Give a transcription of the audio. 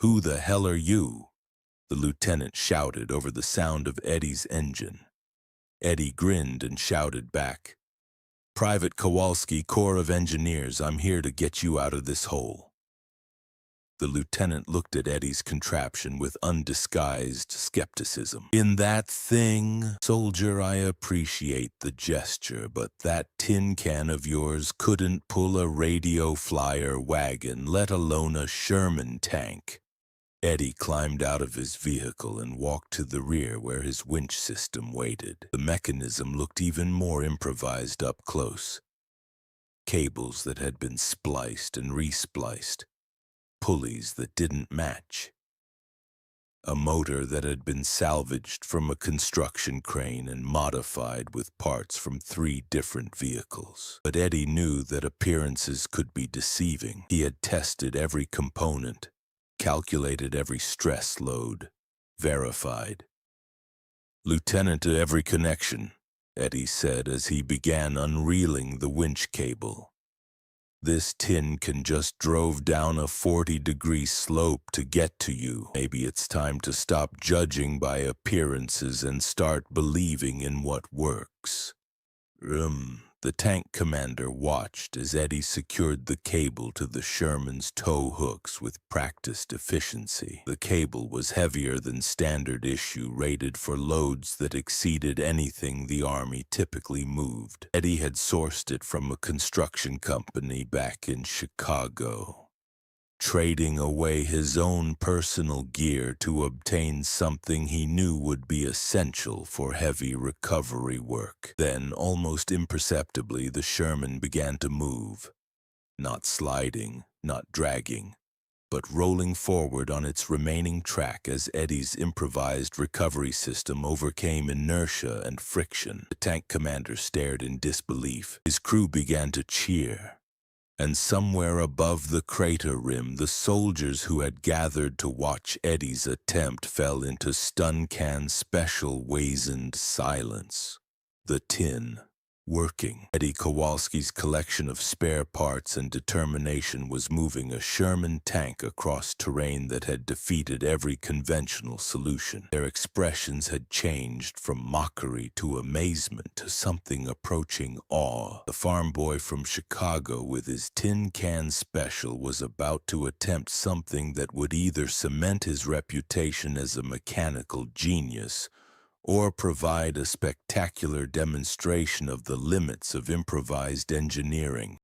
"Who the hell are you?" the lieutenant shouted over the sound of Eddie's engine. Eddie grinned and shouted back, "Private Kowalski, Corps of Engineers, I'm here to get you out of this hole." The lieutenant looked at Eddie's contraption with undisguised skepticism. "In that thing, soldier, I appreciate the gesture, but that tin can of yours couldn't pull a radio flyer wagon, let alone a Sherman tank." Eddie climbed out of his vehicle and walked to the rear where his winch system waited. The mechanism looked even more improvised up close. Cables that had been spliced and respliced. Pulleys that didn't match. A motor that had been salvaged from a construction crane and modified with parts from 3 different vehicles. But Eddie knew that appearances could be deceiving. He had tested every component, calculated every stress load, verified. "Lieutenant to every connection," Eddie said as he began unreeling the winch cable. "This tin can just drove down a 40-degree slope to get to you. Maybe it's time to stop judging by appearances and start believing in what works." The tank commander watched as Eddie secured the cable to the Sherman's tow hooks with practiced efficiency. The cable was heavier than standard issue, rated for loads that exceeded anything the Army typically moved. Eddie had sourced it from a construction company back in Chicago, trading away his own personal gear to obtain something he knew would be essential for heavy recovery work. Then, almost imperceptibly, the Sherman began to move. Not sliding, not dragging, but rolling forward on its remaining track as Eddie's improvised recovery system overcame inertia and friction. The tank commander stared in disbelief. His crew began to cheer. And somewhere above the crater rim, the soldiers who had gathered to watch Eddie's attempt fell into stun-can special wizened silence. The tin, working. Eddie Kowalski's collection of spare parts and determination was moving a Sherman tank across terrain that had defeated every conventional solution. Their expressions had changed from mockery to amazement to something approaching awe. The farm boy from Chicago with his tin can special was about to attempt something that would either cement his reputation as a mechanical genius or provide a spectacular demonstration of the limits of improvised engineering.